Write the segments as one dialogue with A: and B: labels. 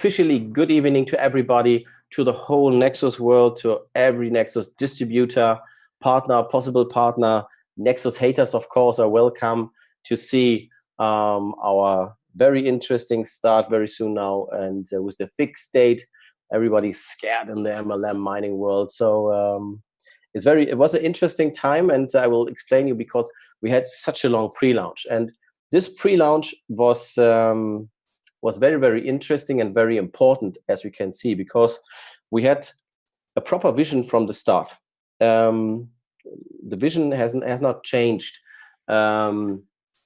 A: officially good evening to everybody, to the whole Nexus world, to every Nexus distributor, partner, possible partner. Nexus haters, of course, are welcome to see our very interesting start very soon now, and with the fixed date, everybody's scared in the MLM mining world. So it was an interesting time, and I will explain you because we had such a long pre-launch, and this pre-launch was very, very interesting and very important, as we can see, because we had a proper vision from the start. The vision has not changed, and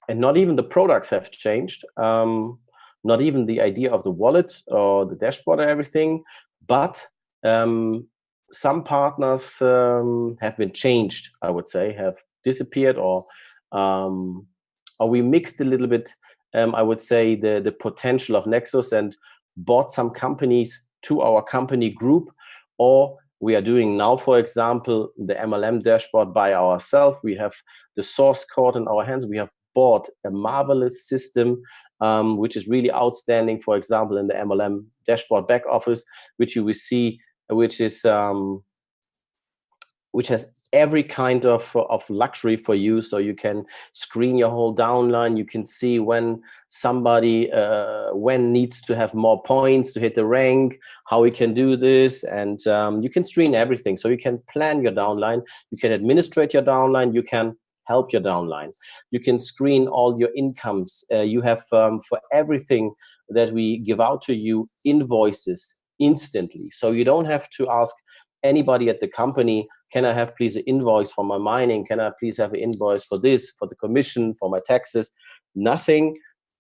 A: not even the products have changed, not even the idea of the wallet or the dashboard or everything, but some partners have been changed, I would say, have disappeared, or we mixed a little bit, I would say, the potential of Nexus and bought some companies to our company group, or we are doing now, for example, the MLM dashboard by ourselves. We have the source code in our hands. We have bought a marvelous system, which is really outstanding, for example, in the MLM dashboard back office, which you will see, which has every kind of luxury for you. So you can screen your whole downline. You can see when somebody when needs to have more points to hit the rank, how we can do this, and you can screen everything. So you can plan your downline, you can administrate your downline, you can help your downline, you can screen all your incomes. You have for everything that we give out to you invoices instantly. So you don't have to ask anybody at the company, can I have please an invoice for my mining? Can I please have an invoice for this, for the commission, for my taxes? Nothing.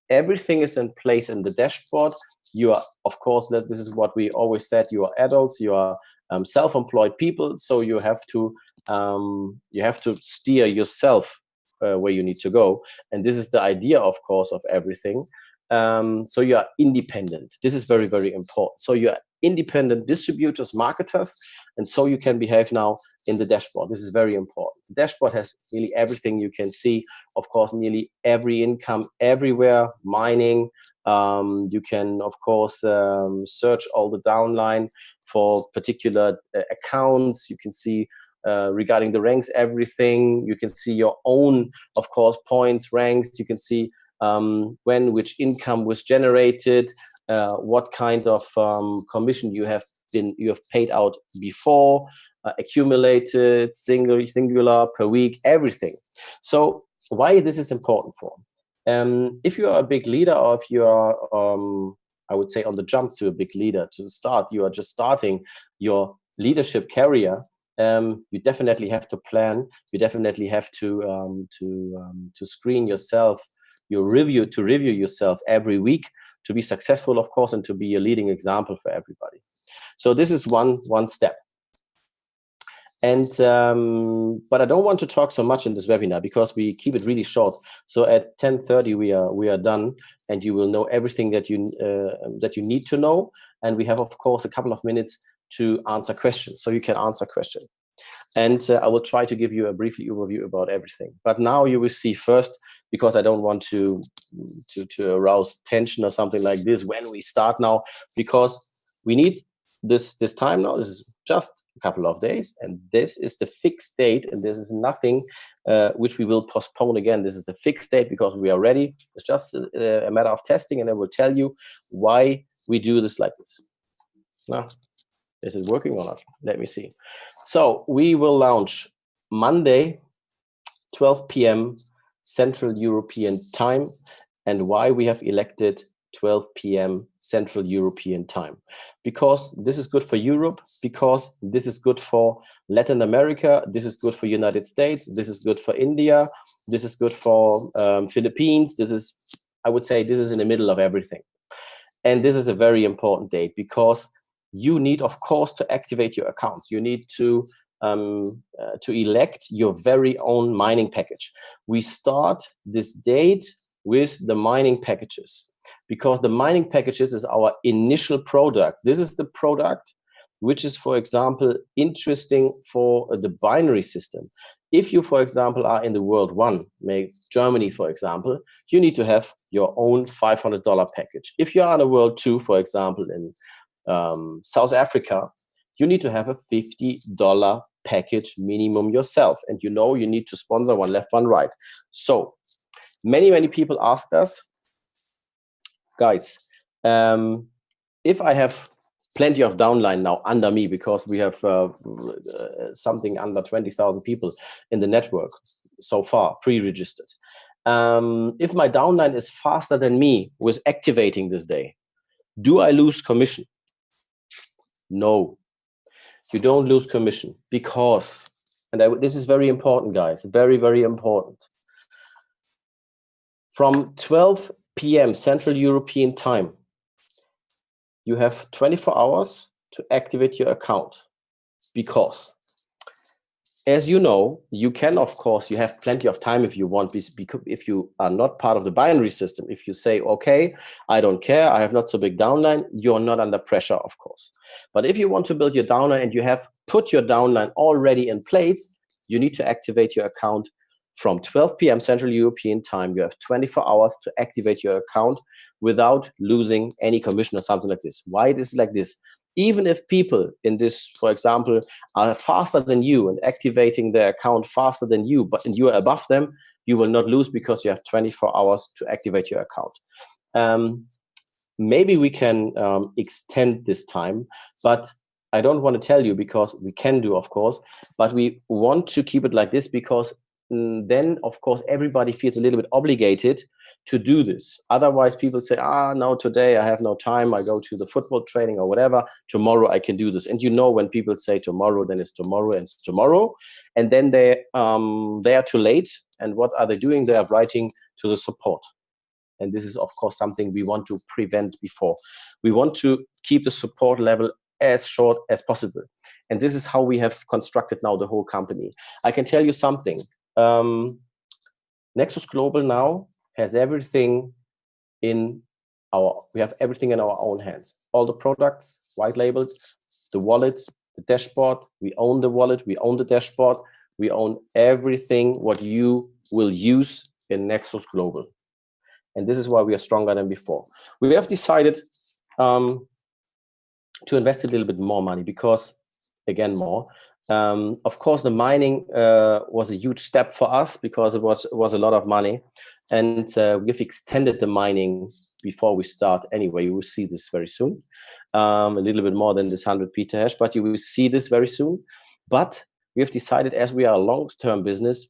A: Everything is in place in the dashboard. You are, of course, this is what we always said, you are adults, you are self-employed people, so you have to steer yourself where you need to go. And this is the idea, of course, of everything. So you are independent. This is very, very important. So you are independent distributors, marketers, and so you can behave now in the dashboard. This is very important. The dashboard has nearly everything you can see. Of course, nearly every income everywhere, mining. You can, of course, search all the downline for particular accounts. You can see regarding the ranks, everything. You can see your own, of course, points, ranks. You can see which income was generated, what kind of commission you have paid out before, accumulated, singular, per week, everything. So why this is important for? If you are a big leader, or if you are, I would say, on the jump to a big leader, to start, you are just starting your leadership career. You definitely have to plan. You definitely have to screen yourself. To review yourself every week to be successful, of course, and to be a leading example for everybody. So this is one step. And but I don't want to talk so much in this webinar because we keep it really short. So at 10:30 we are done, and you will know everything that you need to know. And we have, of course, a couple of minutes to answer questions, so you can answer questions. And I will try to give you a brief overview about everything. But now you will see first, because I don't want to arouse tension or something like this when we start now, because we need this time now. This is just a couple of days, and this is the fixed date, and this is nothing which we will postpone again. This is the fixed date because we are ready. It's just a matter of testing, and I will tell you why we do this like this. Now, is it working or not? Let me see. So we will launch Monday, 12 p.m. Central European time. And why we have elected 12 p.m. Central European time? Because this is good for Europe, because this is good for Latin America, this is good for United States, this is good for India, this is good for Philippines. This is, I would say, this is in the middle of everything. And this is a very important date because you need, of course, to activate your accounts. You need to elect your very own mining package. We start this date with the mining packages because the mining packages is our initial product. This is the product which is, for example, interesting for the binary system. If you, for example, are in the world one, make Germany, for example, you need to have your own $500 package. If you are in the world two, for example, in South Africa, you need to have a $50 package minimum yourself. And you know you need to sponsor one left, one right. So many people asked us, guys, if I have plenty of downline now under me, because we have something under 20,000 people in the network so far, pre-registered. If my downline is faster than me with activating this day, do I lose commission? No, you don't lose commission, because, and this is very important, guys, very important. From 12 p.m. Central European time, you have 24 hours to activate your account, because, as you know, you can, of course, you have plenty of time if you want, because if you are not part of the binary system, if you say, okay, I don't care, I have not so big downline, you're not under pressure, of course. But if you want to build your downline and you have put your downline already in place, you need to activate your account from 12 p.m. Central European time. You have 24 hours to activate your account without losing any commission or something like this. Why this is like this? Even if people in this, for example, are faster than you and activating their account faster than you, but you are above them, you will not lose, because you have 24 hours to activate your account. Maybe we can extend this time, but I don't want to tell you, because we can do, of course, but we want to keep it like this, because then, of course, everybody feels a little bit obligated to do this. Otherwise, people say, no, today I have no time, I go to the football training or whatever, tomorrow I can do this. And you know, when people say tomorrow, then it's tomorrow and it's tomorrow. And then they are too late. And what are they doing? They are writing to the support. And this is, of course, something we want to prevent before. We want to keep the support level as short as possible. And this is how we have constructed now the whole company. I can tell you something. NEXUS Global now has everything we have everything in our own hands. All the products, white labeled, the wallet, the dashboard. We own the wallet, we own the dashboard, we own everything what you will use in NEXUS Global. And this is why we are stronger than before. We have decided to invest a little bit more money, because, again, of course, the mining was a huge step for us, because it was a lot of money, and we've extended the mining before we start. Anyway, you will see this very soon, a little bit more than this 100 petahash, but you will see this very soon. But we have decided, as we are a long-term business,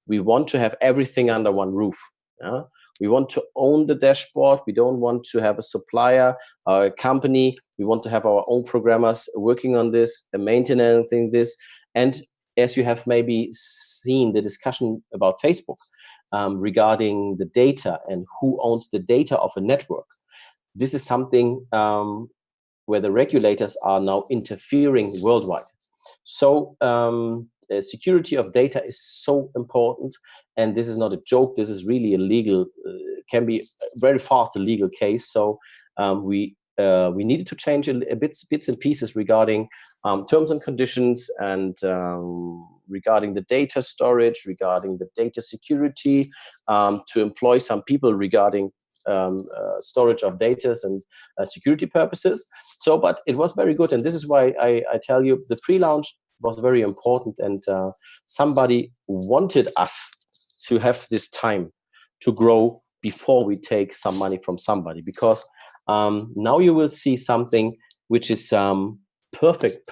A: we want to have everything under one roof. Yeah? We want to own the dashboard. We don't want to have a supplier or a company. We want to have our own programmers working on this, the maintenance thing, this. And as you have maybe seen the discussion about Facebook regarding the data and who owns the data of a network, this is something where the regulators are now interfering worldwide. So security of data is so important, and this is not a joke. This is really a legal, can be very fast a legal case. So we needed to change a bits and pieces regarding terms and conditions, and regarding the data storage, regarding the data security, to employ some people regarding storage of data and security purposes. So, but it was very good, and this is why I tell you the pre-launch was very important, and somebody wanted us to have this time to grow before we take some money from somebody, because now you will see something which is perfect,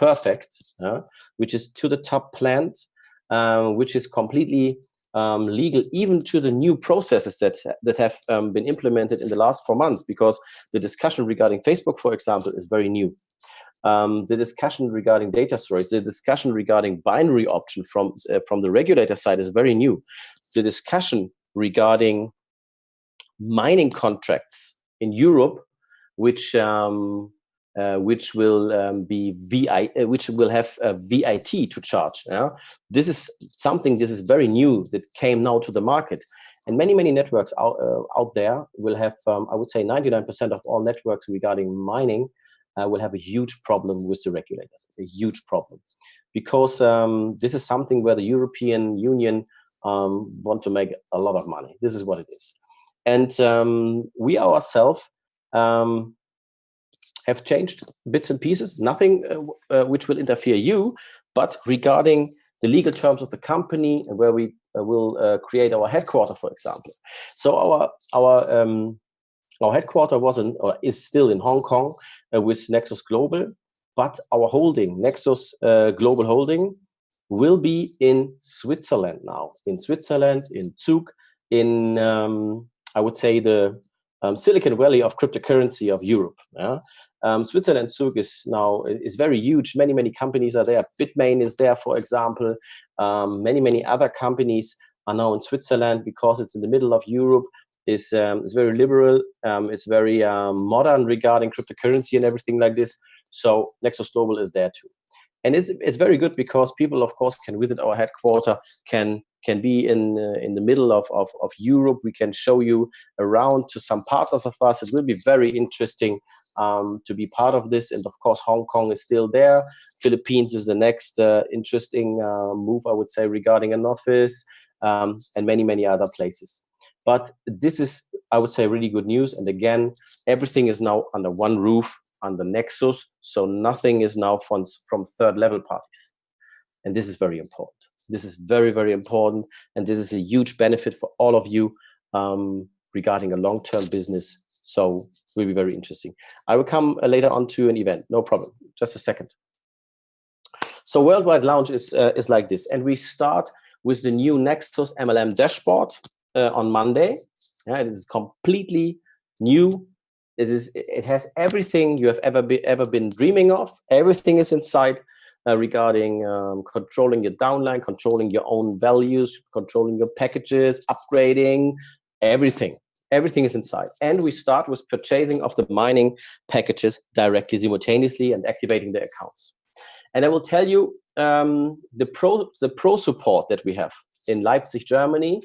A: which is to the top planned, which is completely legal, even to the new processes that have been implemented in the last 4 months, because the discussion regarding Facebook, for example, is very new. The discussion regarding data storage, the discussion regarding binary option from the regulator side is very new. The discussion regarding mining contracts in Europe, which will which will have a VIT to charge. Yeah? This is something. This is very new that came now to the market, and many networks out there will have. I would say 99% of all networks regarding mining will have a huge problem with the regulators. A huge problem. because this is something where the European Union want to make a lot of money. This is what it is. And we ourselves have changed bits and pieces, nothing which will interfere you, but regarding the legal terms of the company and where we will create our headquarter, for example. So our headquarter was or is still in Hong Kong with NEXUS Global, but our holding, NEXUS Global Holding, will be in Switzerland now. In Switzerland, in Zug, in I would say the Silicon Valley of cryptocurrency of Europe. Yeah? Switzerland, Zug is very huge. Many companies are there. Bitmain is there, for example. Many other companies are now in Switzerland because it's in the middle of Europe. It's very liberal. It's very modern regarding cryptocurrency and everything like this. So NEXUS Global is there too. And it's very good because people, of course, can visit our headquarter, can be in the middle of Europe. We can show you around to some partners of us. It will be very interesting to be part of this. And of course, Hong Kong is still there. Philippines is the next interesting move, I would say, regarding an office, and many other places. But this is, I would say, really good news. And again, everything is now under one roof, under NEXUS, so nothing is now from third level parties. And this is very important. This is very important, and this is a huge benefit for all of you regarding a long-term business. So it will be very interesting. I will come later on to an event, no problem. Just a second. So worldwide launch is like this, and we start with the new NEXUS MLM dashboard on Monday. Yeah, it is completely new. It has everything you have ever been dreaming of. Everything is inside regarding controlling your downline, controlling your own values, controlling your packages, upgrading, everything. Everything is inside. And we start with purchasing of the mining packages directly, simultaneously, and activating the accounts. And I will tell you the pro support that we have in Leipzig, Germany,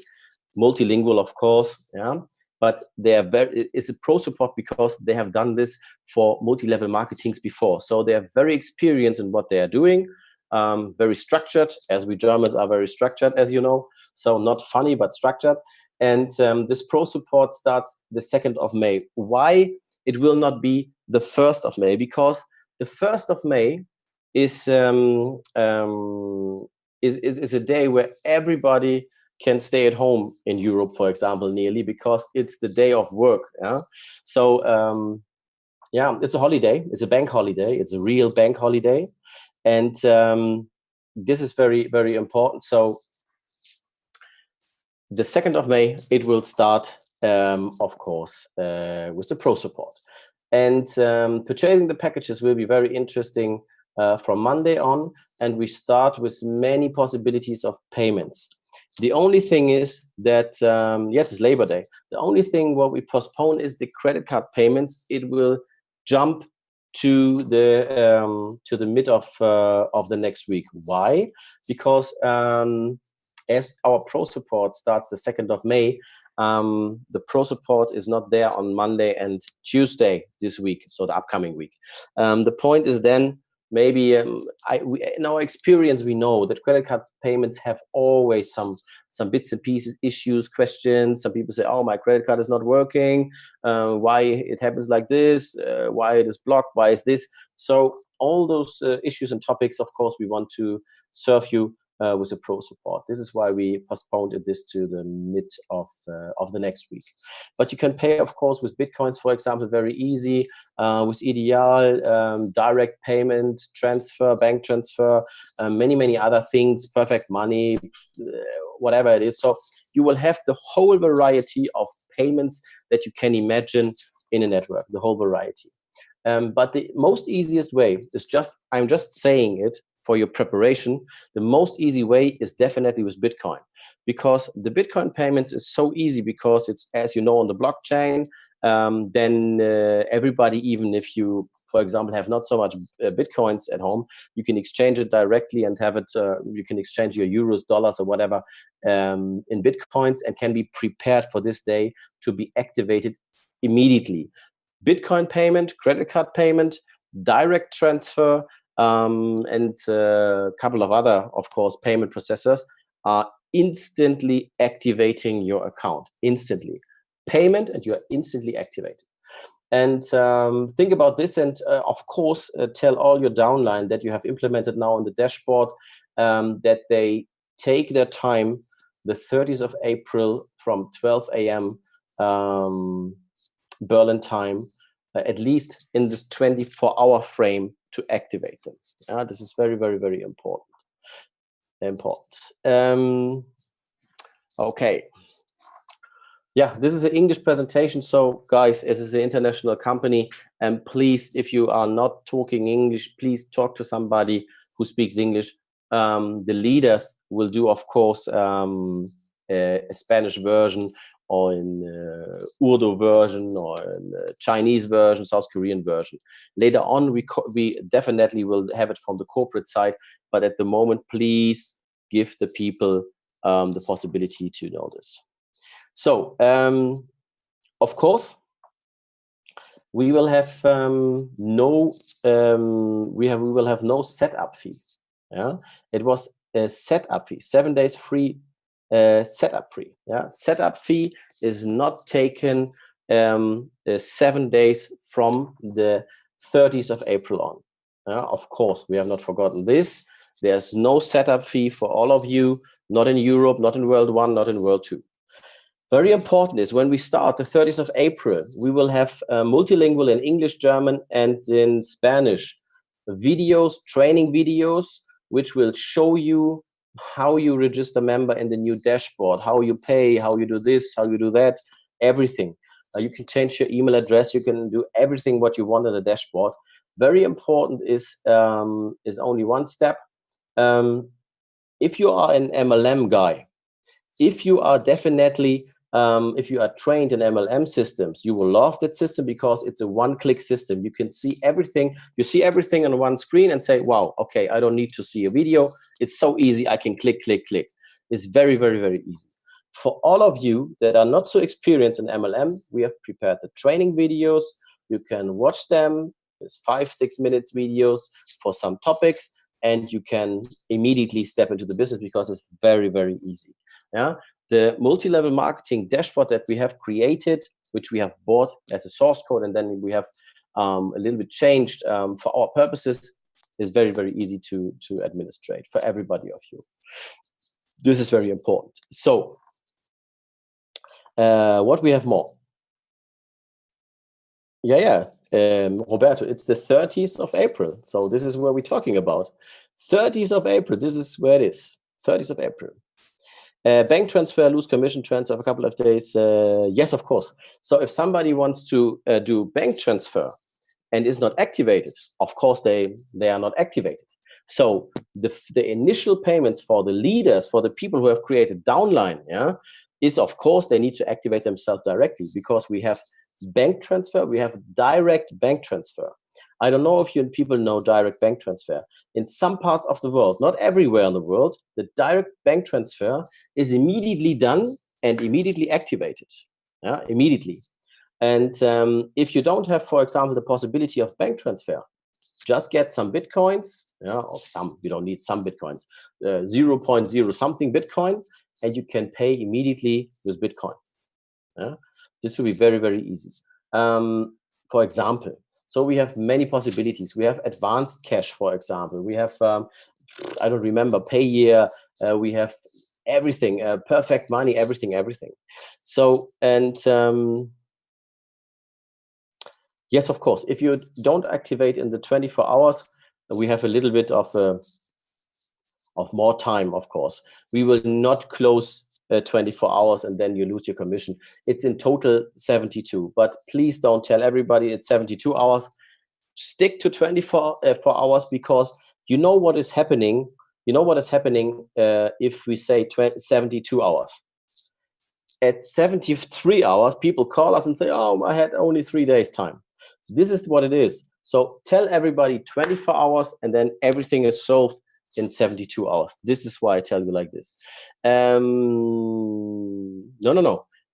A: multilingual, of course, yeah. But they are it's a pro support because they have done this for multi-level marketings before. So they are very experienced in what they are doing, very structured, as we Germans are very structured, as you know. So not funny, but structured. And this pro support starts the 2nd of May. Why it will not be the 1st of May? Because the 1st of May is a day where everybody can stay at home in Europe, for example, nearly, because it's the day of work. Yeah? So, yeah, it's a holiday. It's a bank holiday. It's a real bank holiday. And this is very important. So the 2nd of May, it will start, of course, with the pro support. And purchasing the packages will be very interesting from Monday on. And we start with many possibilities of payments. The only thing is that, yes, it's Labor Day. The only thing what we postpone is the credit card payments. It will jump to the mid of the next week. Why? Because as our pro support starts the 2nd of May, the pro support is not there on Monday and Tuesday this week, so the upcoming week. The point is then, maybe in our experience, we know that credit card payments have always some bits and pieces, issues, questions. Some people say, oh, my credit card is not working. Why it happens like this? Why it is blocked? Why is this? So all those issues and topics, of course, we want to serve you with a pro support. This is why we postponed this to the mid of the next week. But you can pay, of course, with Bitcoins, for example, very easy, with Ideal, direct payment, transfer, bank transfer, many other things, perfect money, whatever it is. So you will have the whole variety of payments that you can imagine in a network, the whole variety. But the most easiest way is I'm just saying it for your preparation. The most easy way is definitely with Bitcoin, because the Bitcoin payments is so easy because it's, as you know, on the blockchain. Then everybody, even if you, for example, have not so much Bitcoins at home, you can exchange it directly and have it, you can exchange your euros, dollars, or whatever in Bitcoins, and can be prepared for this day to be activated immediately. Bitcoin payment, credit card payment, direct transfer, and a couple of other, of course, payment processors are instantly activating your account. Instantly. Payment, and you are instantly activated. And think about this, and of course, tell all your downline that you have implemented now on the dashboard that they take their time, the 30th of April from 12 a.m. Berlin time, at least in this 24-hour frame to activate them. This is very, very, very important. Okay. Yeah, this is an English presentation. So guys, it is an international company, and please, if you are not talking English, please talk to somebody who speaks English. The leaders will do, of course, a Spanish version, or in Urdu version, or in Chinese version, South Korean version. Later on, we definitely will have it from the corporate side, but at the moment, please give the people the possibility to know this. So, of course, we will have no setup fee. Yeah, it was a setup fee, 7 days free. Setup fee. Yeah, setup fee is not taken 7 days from the 30th of April on. Of course, we have not forgotten this. There's no setup fee for all of you, not in Europe, not in World 1, not in World 2. Very important is when we start the 30th of April, we will have multilingual in English, German, and in Spanish videos, training videos, which will show you how you register member in the new dashboard, how you pay, how you do this, how you do that, everything. You can change your email address. You can do everything what you want in the dashboard. Very important is only one step. If you are an MLM guy, if you are definitely if you are trained in MLM systems, you will love that system because it's a one-click system. You can see everything. You see everything on one screen and say, wow, okay, I don't need to see a video. It's so easy. I can click, click, click. It's very, very, very easy. For all of you that are not so experienced in MLM, we have prepared the training videos. You can watch them. There's 5-6 minutes videos for some topics, and you can immediately step into the business because it's very, very easy. Yeah. The multi-level marketing dashboard that we have created, which we have bought as a source code, and then we have a little bit changed for our purposes, is very, very easy to administrate for everybody of you. This is very important. So, what we have more? Roberto, it's the 30th of April. So this is where we're talking about. 30th of April, this is where it is. 30th of April. Bank transfer, lose commission transfer of a couple of days. Yes, of course. So if somebody wants to do bank transfer and is not activated, of course they are not activated. So the initial payments for the leaders, for the people who have created downline, is of course they need to activate themselves directly, because we have bank transfer, we have direct bank transfer. I don't know if you people know direct bank transfer. In some parts of the world, not everywhere in the world, the direct bank transfer is immediately done and immediately activated. Immediately. And if you don't have, for example, the possibility of bank transfer, just get some Bitcoins, or some, you don't need some Bitcoins, 0.0 something Bitcoin, and you can pay immediately with Bitcoin. This will be very, very easy. For example, so we have many possibilities. We have advanced cash, for example. We have, I don't remember, pay year. We have everything, perfect money, everything. So, and yes, of course, if you don't activate in the 24 hours, we have a little bit of more time, of course. We will not close 24 hours and then you lose your commission. It's in total 72, but please don't tell everybody it's 72 hours. Stick to 24 hours, because you know what is happening. You know what is happening if we say 72 hours. At 73 hours, people call us and say, oh, I had only 3 days time. This is what it is. So tell everybody 24 hours and then everything is solved in 72 hours. This is why I tell you like this. No.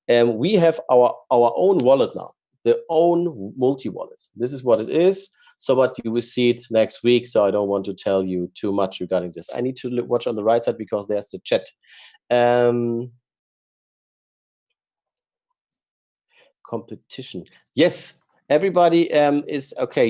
A: We have our own wallet now, the own multi-wallet. This is what it is. So, but you will see it next week. So I don't want to tell you too much regarding this. I need to watch on the right side because there's the chat. Competition. Yes, everybody is okay.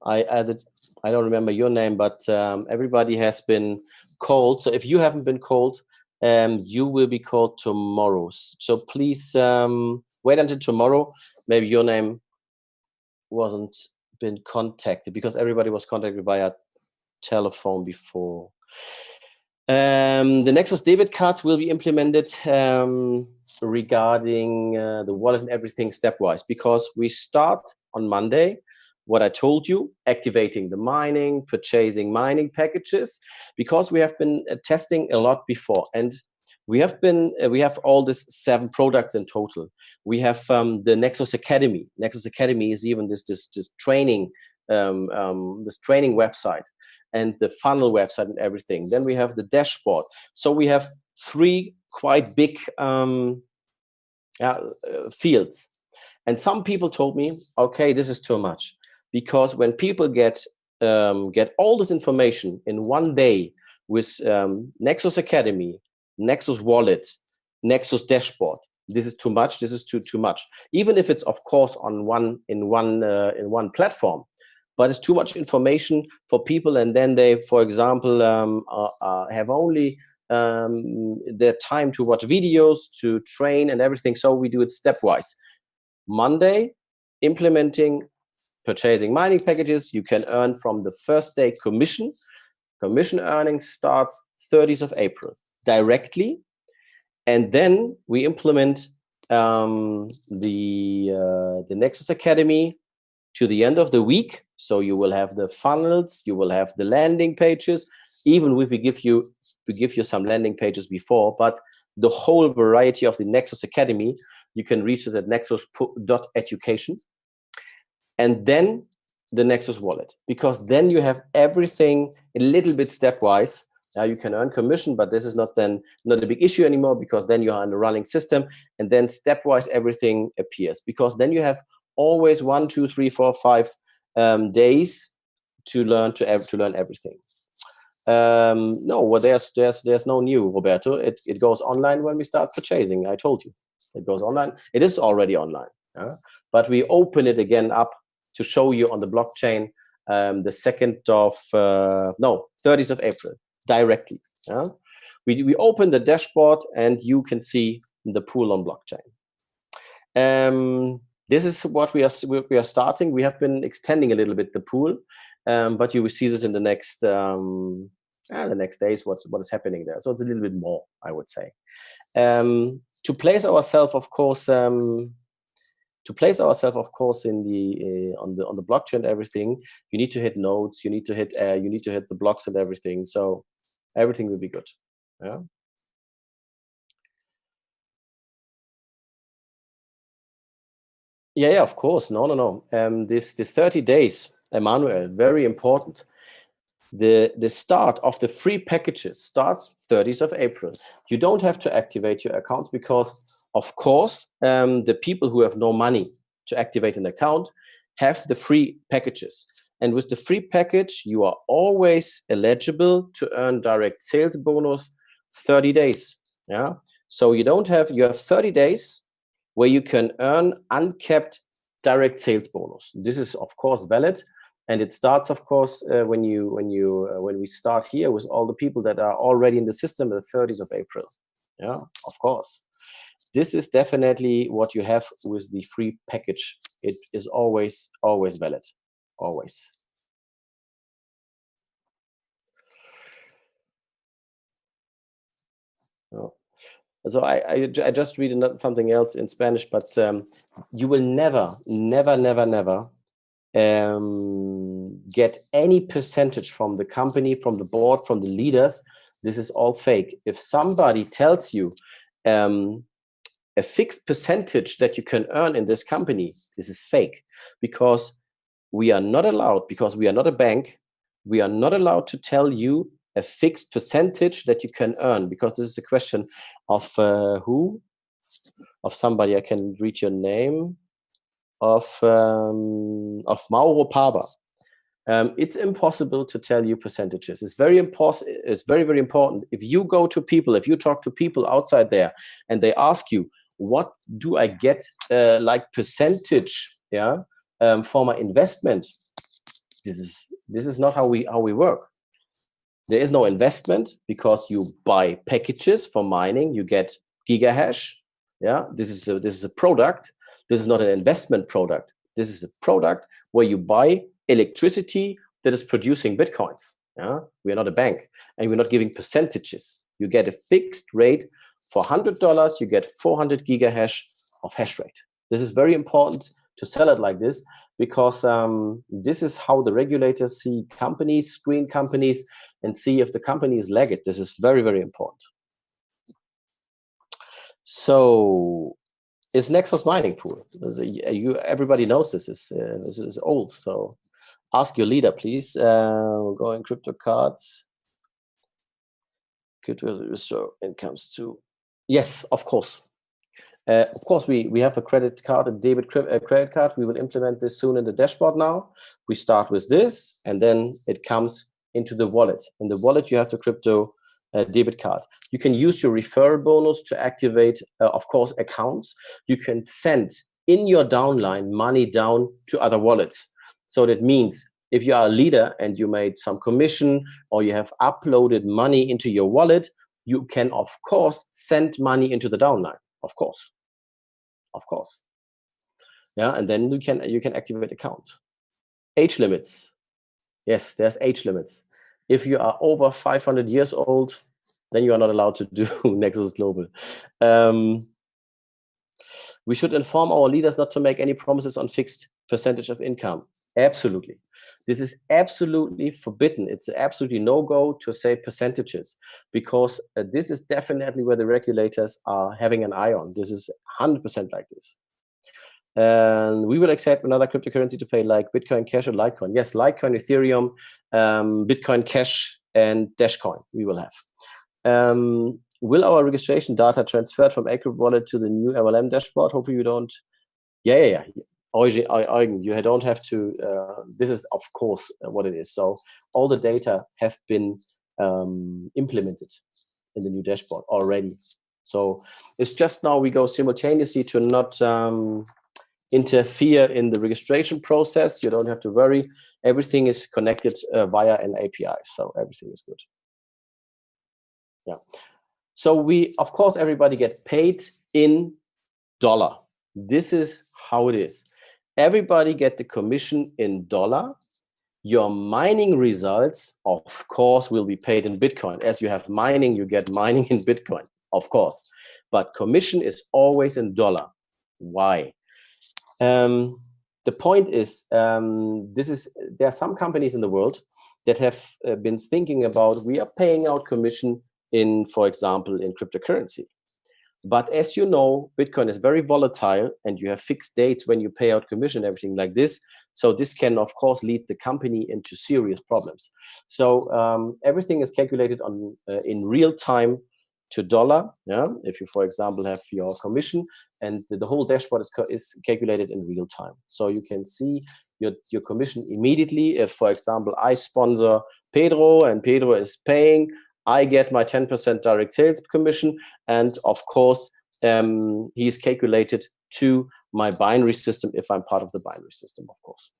A: I added. I don't remember your name, but everybody has been called. So if you haven't been called, you will be called tomorrow. So please wait until tomorrow. Maybe your name wasn't been contacted because everybody was contacted via telephone before. The Nexus debit cards will be implemented regarding the wallet and everything stepwise, because we start on Monday. What I told you, activating the mining, purchasing mining packages, because we have been testing a lot before, and we have all these 7 products in total. We have the Nexus Academy. Nexus Academy is even this training this training website and the funnel website and everything. Then we have the dashboard. So we have 3 quite big fields. And some people told me, okay, this is too much, because when people get all this information in one day with Nexus Academy, Nexus Wallet, Nexus Dashboard, this is too much. This is too much. Even if it's of course on one platform, but it's too much information for people, and then they, for example, have only their time to watch videos, to train and everything. So we do it stepwise. Monday, implementing purchasing mining packages. You can earn from the first day commission. Commission earning starts 30th of April directly. And then we implement the Nexus Academy to the end of the week. So you will have the funnels, you will have the landing pages, even if we give you some landing pages before, but the whole variety of the Nexus Academy, you can reach it at nexus.education. And then the Nexus Wallet, because then you have everything a little bit stepwise. Now you can earn commission, but this is not a big issue anymore, because then you are in a running system, and then stepwise everything appears, because then you have always 1, 2, 3, 4, 5 days to learn everything. No, well, there's no new, Roberto. It goes online when we start purchasing. I told you, it goes online. It is already online, but we open it again up to show you on the blockchain the 30th of April directly. We open the dashboard and you can see the pool on blockchain. This is what we are starting. We have been extending a little bit the pool, but you will see this in the next days. What is happening there? So it's a little bit more, I would say. To place ourselves, of course, in the on the blockchain and everything, you need to hit nodes. You need to hit the blocks and everything. So everything will be good. Yeah. Yeah, of course. No. This 30 days, Emmanuel, very important. The start of the free packages starts 30th of April. You don't have to activate your accounts, because, of course, the people who have no money to activate an account have the free packages. And with the free package, you are always eligible to earn direct sales bonus 30 days. Yeah. So you have 30 days where you can earn uncapped direct sales bonus. This is, of course, valid. And it starts, of course, when we start here with all the people that are already in the system, the 30th of April. Yeah, of course. This is definitely what you have with the free package. It is always valid, always. Oh. So I just read something else in Spanish, but you will never get any percentage from the company, from the board, from the leaders. This is all fake. If somebody tells you a fixed percentage that you can earn in this company, this is fake, because we are not allowed, because we are not a bank, we are not allowed to tell you a fixed percentage that you can earn, because this is a question of somebody. I can read your name, of Mauro Pava. It's impossible to tell you percentages. It's very important. It's very, very important. If you go to people, if you talk to people outside there, and they ask you, what do I get like percentage, yeah, for my investment? This is not how we work. There is no investment because you buy packages for mining. You get gigahash. Yeah, this is a product. This is not an investment product. This is a product where you buy electricity that is producing bitcoins. Yeah, we are not a bank, and we're not giving percentages. You get a fixed rate for $100. You get 400 gigahash of hash rate. This is very important to sell it like this, because this is how the regulators see companies, screen companies, and see if the company is lagging. This is very, very important. So, is Nexus mining pool? Everybody knows this is old. So, ask your leader, please. We'll go in crypto cards. So it comes to, yes, of course. Of course, we have a credit card, a debit credit card. We will implement this soon in the dashboard now. We start with this, and then it comes into the wallet. In the wallet, you have the crypto debit card. You can use your referral bonus to activate, of course, accounts. You can send in your downline money down to other wallets. So that means if you are a leader and you made some commission or you have uploaded money into your wallet, you can, of course, send money into the downline. Of course. Yeah, and then you can activate account. Age limits. Yes, there's age limits. If you are over 500 years old, then you are not allowed to do Nexus Global. We should inform our leaders not to make any promises on fixed percentage of income. Absolutely. This is absolutely forbidden. It's absolutely no-go to say percentages, because this is definitely where the regulators are having an eye on. This is 100% like this. And we will accept another cryptocurrency to pay, like Bitcoin Cash or Litecoin. Yes, Litecoin, Ethereum, Bitcoin Cash, and Dashcoin we will have. Will our registration data transferred from Acrypt wallet to the new MLM dashboard? Hopefully you don't. Yeah. You don't have to. This is, of course, what it is. So all the data have been implemented in the new dashboard already. So it's just now we go simultaneously to not interfere in the registration process. You don't have to worry. Everything is connected via an API, so everything is good. Yeah. So we, of course, everybody get paid in dollar. This is how it is. Everybody get the commission in dollar. Your mining results, of course, will be paid in Bitcoin. As you have mining, you get mining in Bitcoin, of course. But commission is always in dollar. Why? The point is, there are some companies in the world that have been thinking about, we are paying out commission in, for example, in cryptocurrency. But as you know, Bitcoin is very volatile, and you have fixed dates when you pay out commission, everything like this. So this can, of course, lead the company into serious problems. So everything is calculated on in real time to dollar. Yeah, if you, for example, have your commission, and the whole dashboard is calculated in real time. So you can see your commission immediately. If, for example, I sponsor Pedro and Pedro is paying, I get my 10% direct sales commission, and of course, he is calculated to my binary system if I'm part of the binary system, of course.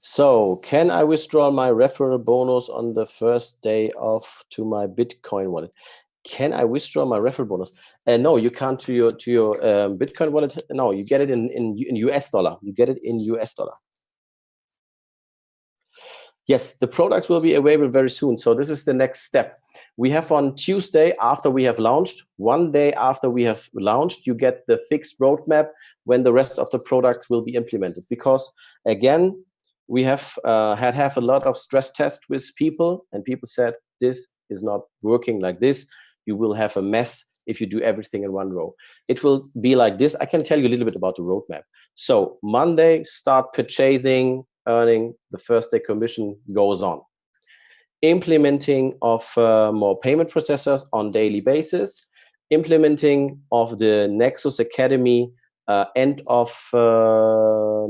A: So, can I withdraw my referral bonus on the first day to my Bitcoin wallet? Can I withdraw my referral bonus? No, you can't to your Bitcoin wallet. No, you get it in US dollar. You get it in US dollar. Yes, the products will be available very soon. So this is the next step. We have on Tuesday, after we have launched, one day after we have launched, you get the fixed roadmap when the rest of the products will be implemented. Because again, we have had a lot of stress tests with people, and people said, this is not working like this. You will have a mess if you do everything in one row. It will be like this. I can tell you a little bit about the roadmap. So Monday, start purchasing, earning, the first day commission goes on. Implementing of more payment processors on daily basis. Implementing of the Nexus Academy end of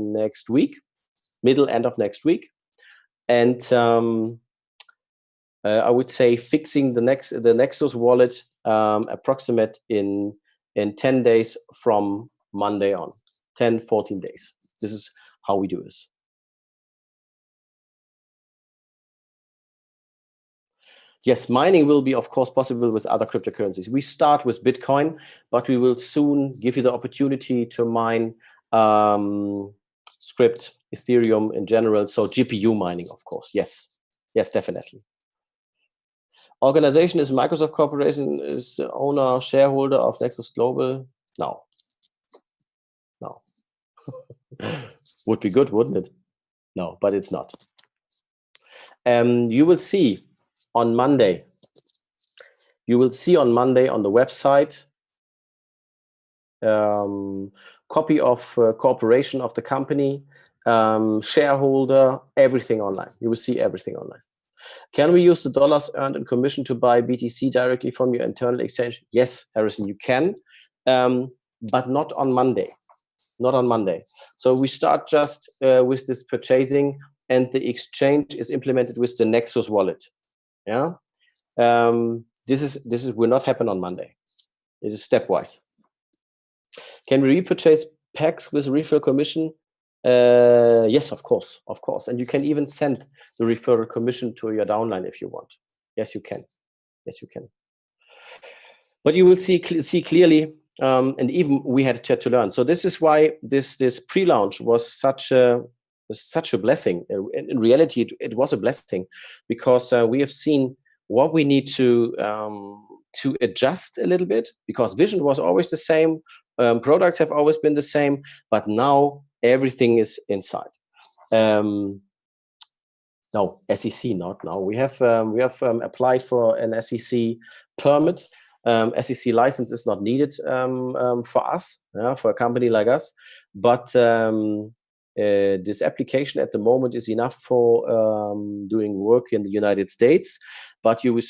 A: next week. end of next week. And I would say fixing the Nexus wallet approximate in 10 days from Monday on, 10, 14 days. This is how we do this. Yes, mining will be, of course, possible with other cryptocurrencies. We start with Bitcoin, but we will soon give you the opportunity to mine Script, Ethereum in general. So GPU mining, of course. Yes, yes, definitely. Organization is Microsoft Corporation, is the owner, shareholder of Nexus Global. No. No. Would be good, wouldn't it? No, but it's not. You will see on Monday. You will see on Monday on the website copy of corporation of the company, shareholder, everything online. You will see everything online. Can we use the dollars earned in commission to buy BTC directly from your internal exchange? Yes, Harrison, you can, but not on Monday. Not on Monday. So we start just with this purchasing, and the exchange is implemented with the Nexus wallet. Yeah, this will not happen on Monday. It is stepwise. Can we repurchase packs with referral commission? Yes, of course, and you can even send the referral commission to your downline if you want. Yes, you can. Yes, you can. But you will see clearly, and even we had to learn. So this is why this pre-launch was such a blessing. In reality, it was a blessing, because we have seen what we need to adjust a little bit, because vision was always the same, products have always been the same, but now everything is inside. No, SEC, not now. We have applied for an SEC permit. SEC license is not needed for us, for a company like us, but this application at the moment is enough for doing work in the United States. But we will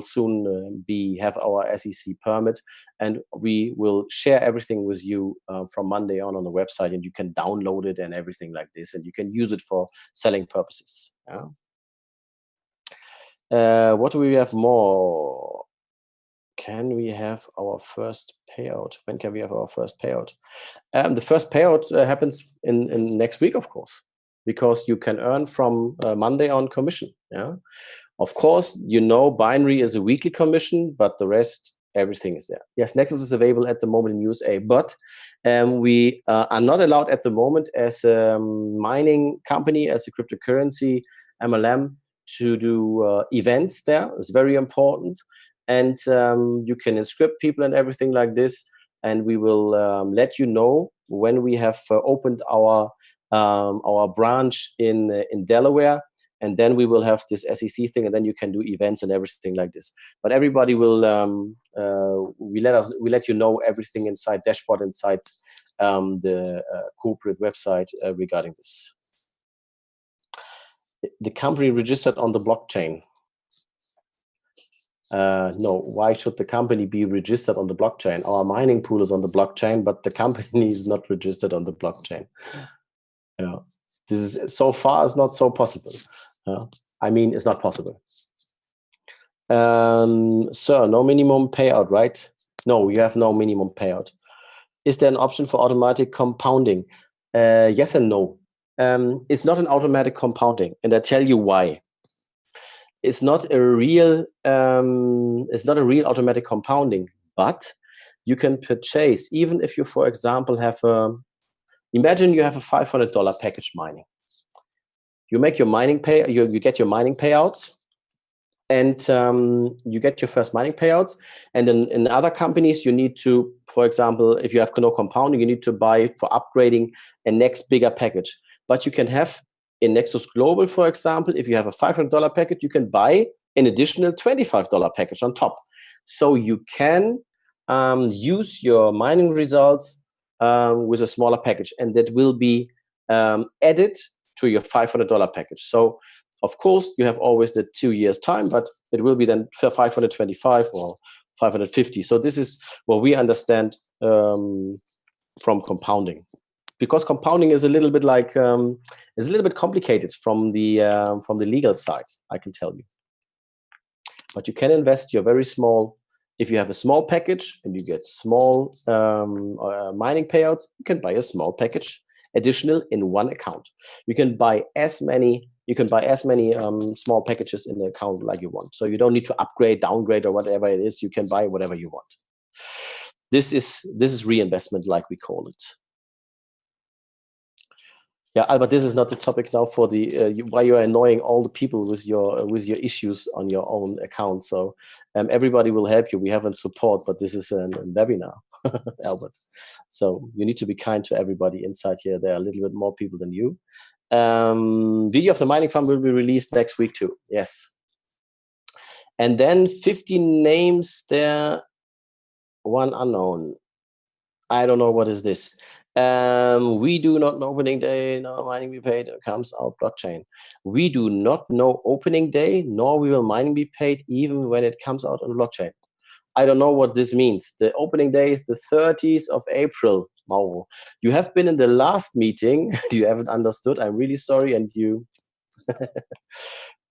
A: soon have our SEC permit, and we will share everything with you from Monday on the website, and you can download it and everything like this, and you can use it for selling purposes. What do we have more? Can we have our first payout? When can we have our first payout? The first payout happens in next week, of course, because you can earn from Monday on commission. Yeah, of course, binary is a weekly commission, but the rest, everything is there. Yes, Nexus is available at the moment in USA, but we are not allowed at the moment as a mining company, as a cryptocurrency MLM, to do events there. It's very important. And you can inscript people and everything like this, and we will let you know when we have opened our branch in Delaware, and then we will have this SEC thing, and then you can do events and everything like this. But everybody will we let you know everything inside dashboard, inside the corporate website regarding this. The company registered on the blockchain. No, why should the company be registered on the blockchain? Our mining pool is on the blockchain, but the company is not registered on the blockchain. Yeah, this is so far is not so possible. I mean, it's not possible. Sir, no minimum payout, right? No, you have no minimum payout. Is there an option for automatic compounding? Yes and no. It's not an automatic compounding, and I tell you why. It's not a real automatic compounding, but you can purchase, even if you, for example, have imagine you have a $500 package mining. You make your mining you get your mining payouts, and you get your first mining payouts. And in other companies, you need to, for example, if you have no compounding, you need to buy for upgrading a next bigger package. But you can have in Nexus Global, for example, if you have a $500 package, you can buy an additional $25 package on top. So you can use your mining results with a smaller package, and that will be added to your $500 package. So, of course, you have always the 2 years time, but it will be then for 525 or 550. So this is what we understand from compounding. because compounding is a little bit like is a little bit complicated from the legal side, I can tell you. But you can invest your very small. If you have a small package and you get small mining payouts, you can buy a small package additional in one account. You can buy as many. You can buy as many small packages in the account like you want. So you don't need to upgrade, downgrade, or whatever it is. You can buy whatever you want. This is reinvestment, like we call it. Yeah, Albert, this is not the topic now for the why you are annoying all the people with your issues on your own account. So everybody will help you. We have a support, but this is a webinar, Albert. So you need to be kind to everybody inside here. There are a little bit more people than you. Video of the mining farm will be released next week too. Yes. And then 15 names there. One unknown. I don't know what is this. We do not know opening day, no mining be paid, it comes out blockchain. We do not know opening day, nor will mining be paid even when it comes out on blockchain. I don't know what this means. The opening day is the 30th of April, Mauro. You have been in the last meeting, you haven't understood, I'm really sorry, and you...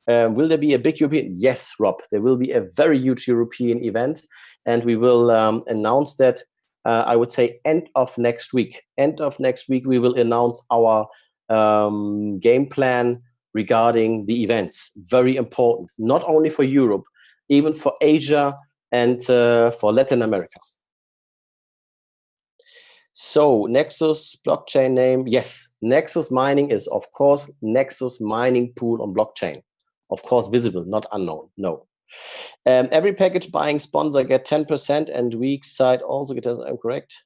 A: will there be a big European? Yes, Rob, there will be a very huge European event, and we will announce that I would say end of next week. End of next week, we will announce our game plan regarding the events. Very important, not only for Europe, even for Asia and for Latin America. So Nexus blockchain name, yes, Nexus mining is of course Nexus mining pool on blockchain. Of course, visible, not unknown, no. Every package buying sponsor get 10% and weak side also get 10%, I'm correct?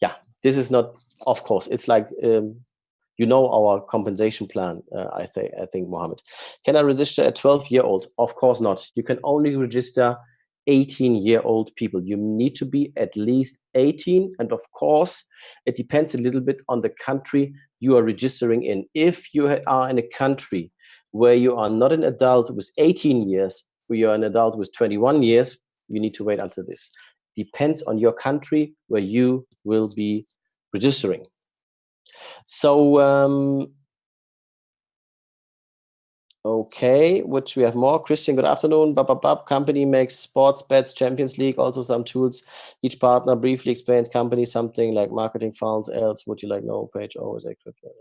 A: Yeah, this is not, of course, it's like, you know our compensation plan, I think, Mohammed. Can I register a 12-year-old? Of course not. You can only register 18-year-old people. You need to be at least 18, and of course, it depends a little bit on the country you are registering in. If you are in a country where you are not an adult with 18 years, where you are an adult with 21 years, you need to wait until this. Depends on your country where you will be registering. So, okay, which we have more. Christian, good afternoon. Company makes sports bets, Champions League, also some tools. Each partner briefly explains company something like marketing funds. Else, would you like no page? Oh, is encrypted?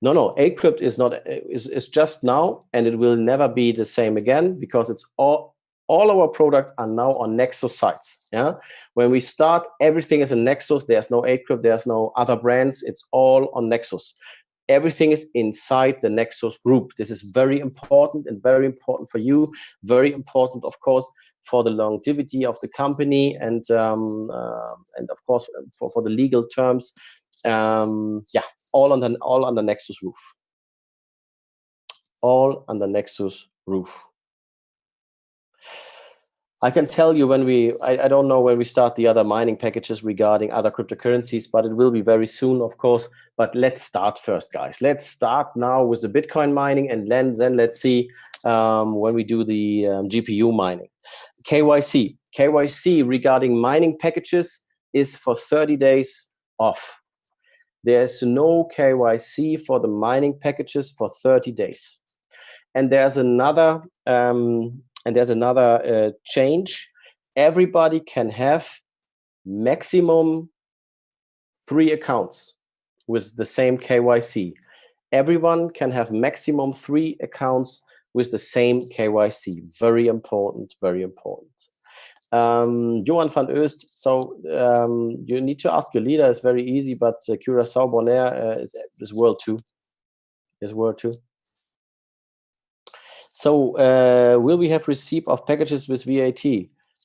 A: No, encrypt is not. Is just now, and it will never be the same again because it's all our products are now on Nexus sites. Yeah, when we start, everything is in Nexus. There's no encrypt. There's no other brands. It's all on Nexus. Everything is inside the Nexus group. This is very important and very important for you. Very important, of course, for the longevity of the company and of course for the legal terms. Yeah, all on the Nexus roof. All on the Nexus roof. I can tell you when I don't know when we start the other mining packages regarding other cryptocurrencies, but it will be very soon, of course. But let's start first, guys. Let's start now with the Bitcoin mining, and then let's see when we do the GPU mining. KYC regarding mining packages is for 30 days off. There's no KYC for the mining packages for 30 days. And there's another change. Everybody can have maximum 3 accounts with the same KYC. Everyone can have maximum 3 accounts with the same KYC. Very important, very important. Johan van Oost, so you need to ask your leader. It's very easy, but Curaçao Bonaire is world 2. Is world 2. So will we have receipt of packages with VAT?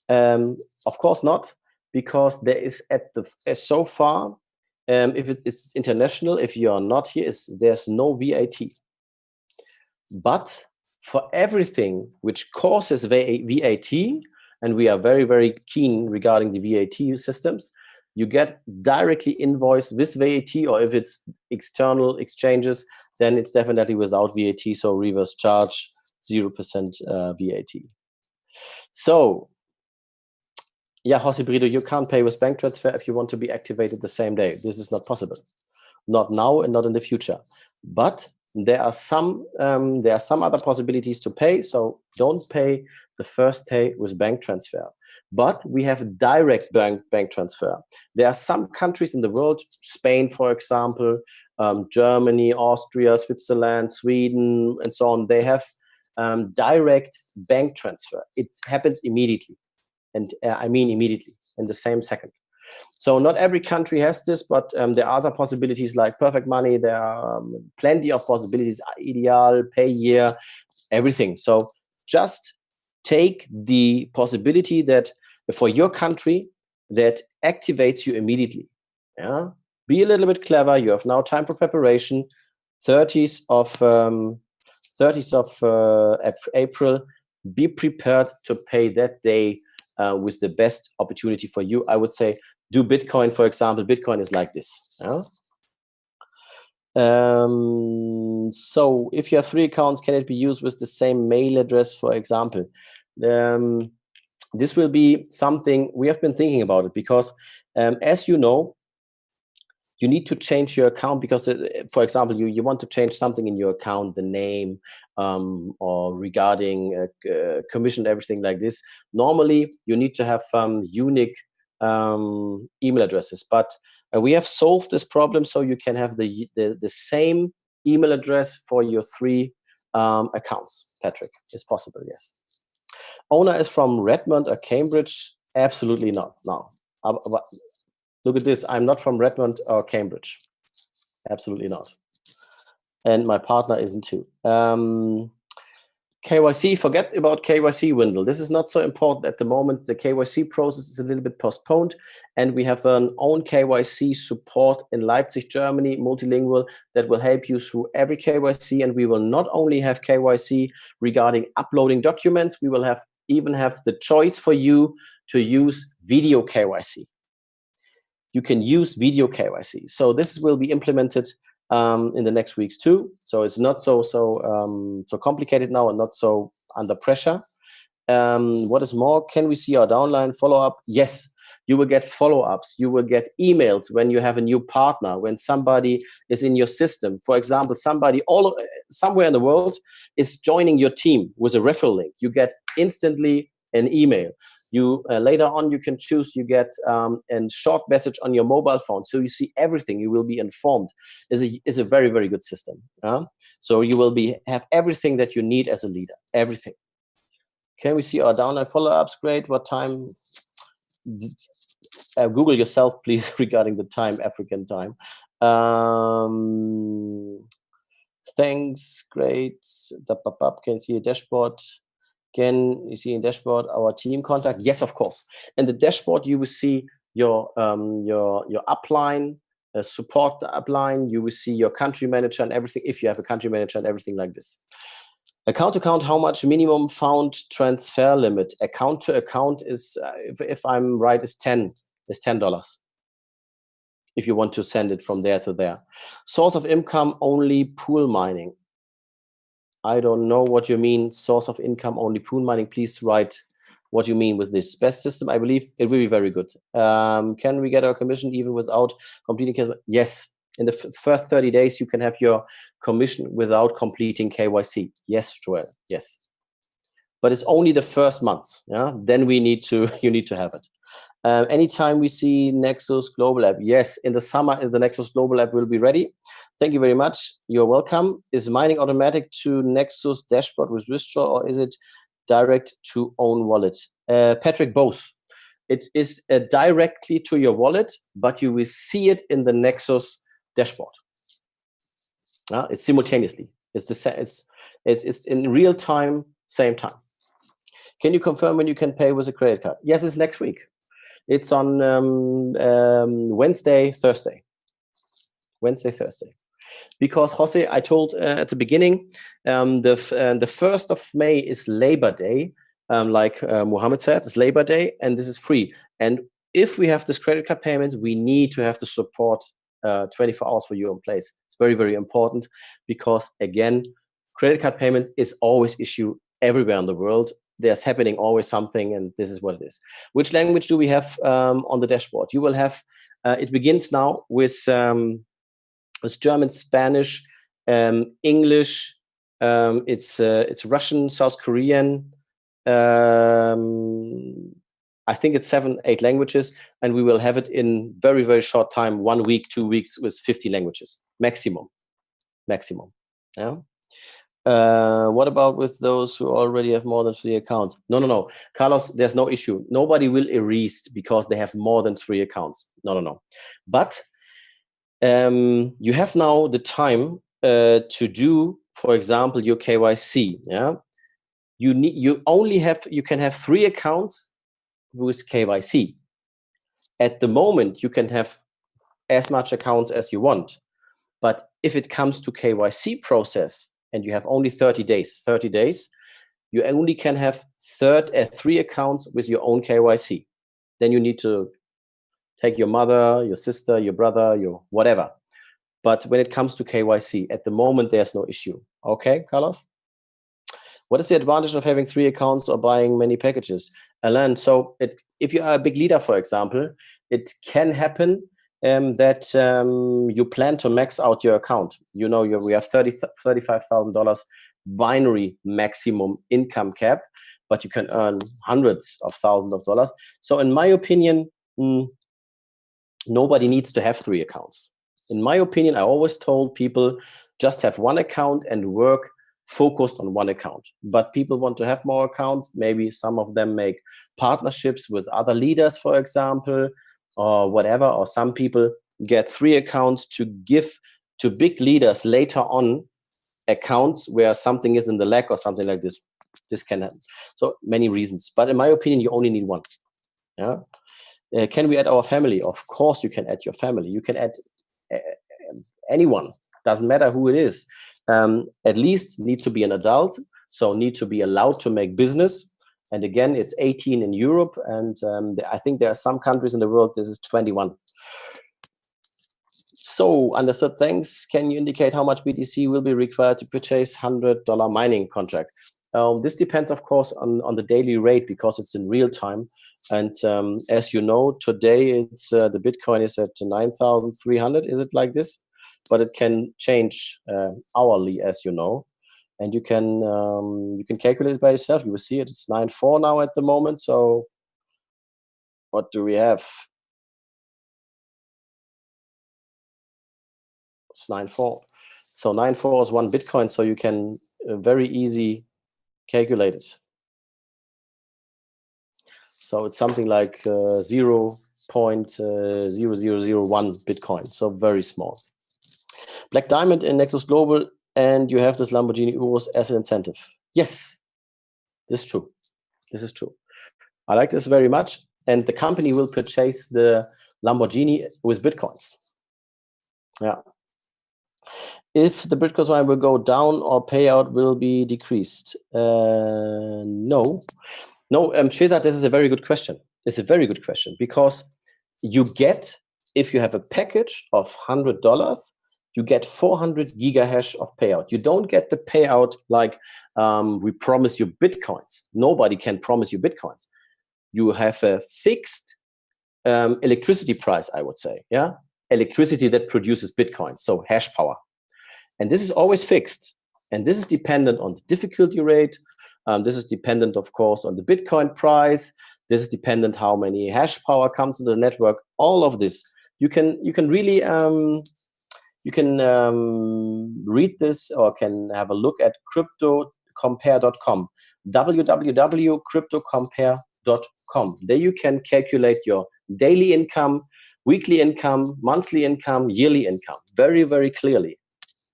A: Of course not, because there is so far, if it's international, if you are not here, there's no VAT. But for everything which causes VAT, and we are very, very keen regarding the VAT systems, you get directly invoiced with VAT, or if it's external exchanges, then it's definitely without VAT, so reverse charge, 0% VAT. So, Yeah, Jose Brito, you can't pay with bank transfer if you want to be activated the same day. This is not possible. Not now and not in the future. But there are some other possibilities to pay. So don't pay the first day with bank transfer. But we have direct bank transfer. There are some countries in the world, Spain, for example, Germany, Austria, Switzerland, Sweden, and so on. They have direct bank transfer. It happens immediately. And I mean immediately, in the same second. So not every country has this, but there are other possibilities like Perfect Money. There are plenty of possibilities, Ideal, Payeer, everything. So just take the possibility that for your country that activates you immediately. Yeah, be a little bit clever. You have now time for preparation. 30th of April. Be prepared to pay that day with the best opportunity for you. I would say do Bitcoin, for example. Bitcoin is like this. Yeah? So if you have 3 accounts, can it be used with the same mail address, for example? This will be something we have been thinking about it because, as you know, you need to change your account because, for example, you want to change something in your account, the name, or regarding commission, everything like this. Normally, you need to have unique email addresses, but we have solved this problem so you can have the same email address for your 3 accounts. Patrick, it's possible, yes. Owner is from Redmond or Cambridge? Absolutely not. No. Look at this. I'm not from Redmond or Cambridge. Absolutely not. And my partner isn't too. KYC, forget about KYC, Wendell. This is not so important at the moment. The KYC process is a little bit postponed, and we have an own KYC support in Leipzig, Germany, multilingual, that will help you through every KYC. And we will not only have KYC regarding uploading documents, we will even have the choice for you to use video KYC. You can use video KYC. So this will be implemented in the next weeks too. So it's not so complicated now and not so under pressure. What is more, can we see our downline follow-up? Yes, you will get follow-ups. You will get emails when you have a new partner, when somebody is in your system. For example, somebody somewhere in the world is joining your team with a referral link. You get instantly an email. You later on you can choose. You get a short message on your mobile phone, so you see everything. You will be informed. Is a very, very good system. So you will have everything that you need as a leader. Everything. Can we see our downline follow-ups? Great. What time? Google yourself, please, regarding the time, African time. Thanks. Great. Can you see a dashboard? Can you see in dashboard our team contact? Yes, of course. In the dashboard, you will see your upline, support upline. You will see your country manager and everything. If you have a country manager and everything like this. Account to account, how much minimum found transfer limit? Account to account is, if I'm right, is $10. If you want to send it from there to there. Source of income only pool mining. I don't know what you mean, source of income only pool mining. Please write what you mean with this. Best system, I believe it will be very good. Can we get our commission even without completing? Yes, in the first 30 days, you can have your commission without completing KYC. Yes, Joel, yes. But it's only the first months. Yeah, then you need to have it. Anytime we see Nexus Global app, yes, in the summer is the Nexus Global app will be ready. Thank you very much. You're welcome. Is mining automatic to Nexus dashboard with withdrawal, or is it direct to own wallet? Patrick, both. It is directly to your wallet, but you will see it in the Nexus dashboard. It's simultaneously. It's in real time, same time. Can you confirm when you can pay with a credit card? Yes, it's next week. It's on Wednesday, Thursday. Because Jose, I told at the beginning, the 1st of May is Labor Day, like Mohammed said, it's Labor Day, and this is free. And if we have this credit card payment, we need to have the support 24 hours for you in place. It's very, very important because, again, credit card payment is always issued everywhere in the world. there's happening always something, and this is what it is. Which language do we have on the dashboard? You will have, it begins now with German, Spanish, English, it's Russian, South Korean, I think it's 7, 8 languages, and we will have it in very, very short time, 1 week, 2 weeks, with 50 languages, maximum. Yeah. What about with those who already have more than 3 accounts? No, Carlos, there's no issue. Nobody will erase because they have more than 3 accounts. No. But you have now the time to do, for example, your KYC. Yeah, you can have 3 accounts with KYC. At the moment, you can have as much accounts as you want, but if it comes to KYC process and you have only 30 days, you only can have 3 accounts with your own KYC. Then you need to take your mother, your sister, your brother, your whatever. But when it comes to KYC, at the moment, there's no issue. Okay, Carlos? What is the advantage of having 3 accounts or buying many packages? Alain, so if you are a big leader, for example, it can happen that you plan to max out your account. You know, we have $35,000 binary maximum income cap, but you can earn hundreds of thousands of dollars. So in my opinion, nobody needs to have 3 accounts. In my opinion, I always told people just have 1 account and work focused on 1 account. But people want to have more accounts. Maybe some of them make partnerships with other leaders, for example, or whatever. Or some people get 3 accounts to give to big leaders later on, accounts where something is in the lack or something like this. This can happen. So many reasons. But in my opinion, you only need 1. Yeah. Can we add our family? Of course you can add your family. You can add anyone. Doesn't matter who it is. At least need to be an adult, so need to be allowed to make business. And again, it's 18 in Europe, and I think there are some countries in the world this is 21. So understood, thanks. Can you indicate how much BTC will be required to purchase $100 mining contract? This depends, of course, on the daily rate because it's in real time. And as you know, today it's the Bitcoin is at 9,300. Is it like this? But it can change hourly, as you know, and you can calculate it by yourself. You will see it. It's 9.4 now at the moment. So what do we have? It's 9.4. So 9.4 is 1 Bitcoin. So you can very easy calculate it. So it's something like 0.0001 Bitcoin. So very small. Black Diamond in Nexus Global, and you have this Lamborghini Urus as an incentive. Yes, this is true. This is true. I like this very much. And the company will purchase the Lamborghini with Bitcoins. Yeah. If the Bitcoin will go down or payout will be decreased. No, Shweta, this is a very good question. It's a very good question because you get, if you have a package of $100, you get 400 gigahash of payout. You don't get the payout like we promise you Bitcoins. Nobody can promise you Bitcoins. You have a fixed electricity price, I would say. Yeah, electricity that produces Bitcoins, so hash power. And this is always fixed. And this is dependent on the difficulty rate. This is dependent, of course, on the Bitcoin price. This is dependent how many hash power comes into the network. All of this, you can really read this or can have a look at cryptocompare.com, www.cryptocompare.com. There you can calculate your daily income, weekly income, monthly income, yearly income, very, very clearly.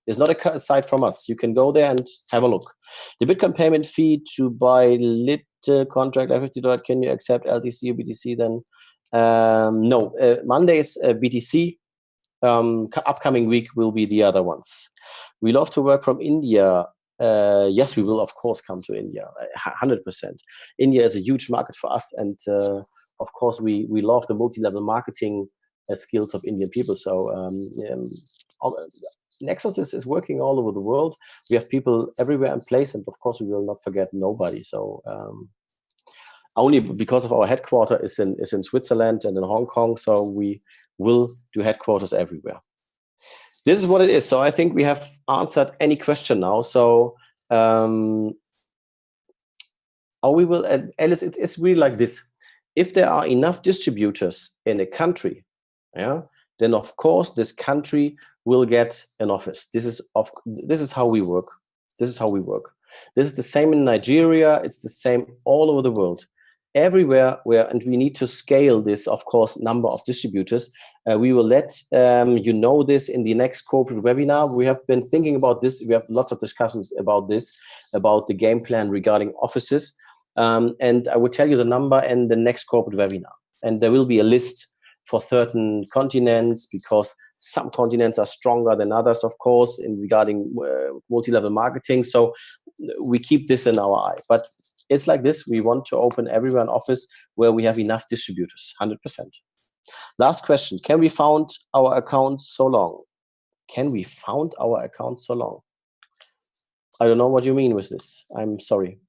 A: It's not a site from us. You can go there and have a look. The Bitcoin payment fee to buy lit contract like $50, can you accept LTC or BTC then? No, Monday is BTC. Upcoming week will be the other ones. We love to work from India. Yes, we will, of course, come to India, 100%. India is a huge market for us. And of course, we love the multi-level marketing skills of Indian people. So Nexus is working all over the world. We have people everywhere in place, and of course we will not forget nobody. So only because of our headquarters is in Switzerland and in Hong Kong, so we will do headquarters everywhere. This is what it is. So I think we have answered any question now. So we will, Alice, it's really like this. If there are enough distributors in a country, yeah, then of course this country will get an office. This is how we work. This is how we work. This is the same in Nigeria. It's the same all over the world. Everywhere and we need to scale this, of course, number of distributors. We will let you know this in the next corporate webinar. We have been thinking about this. We have lots of discussions about this, about the game plan regarding offices. And I will tell you the number in the next corporate webinar. And there will be a list for certain continents, because some continents are stronger than others, of course, in regarding multi-level marketing. So we keep this in our eye. But it's like this. We want to open everywhere an office where we have enough distributors, 100%. Last question. Can we found our account so long? Can we found our account so long? I don't know what you mean with this. I'm sorry.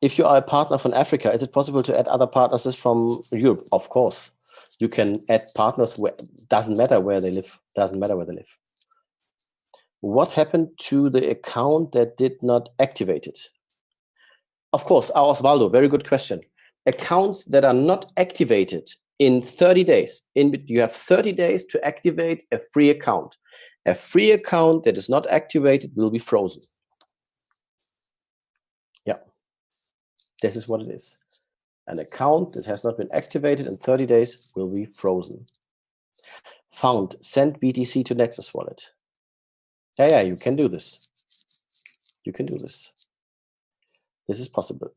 A: If you are a partner from Africa, is it possible to add other partners from Europe? Of course. You can add partners where doesn't matter where they live. Doesn't matter where they live. What happened to the account that did not activate it? Of course, Osvaldo, very good question. Accounts that are not activated in 30 days, you have 30 days to activate a free account. A free account that is not activated will be frozen. Yeah, this is what it is. An account that has not been activated in 30 days will be frozen. Found, send BTC to Nexus Wallet. Yeah, you can do this. You can do this. This is possible.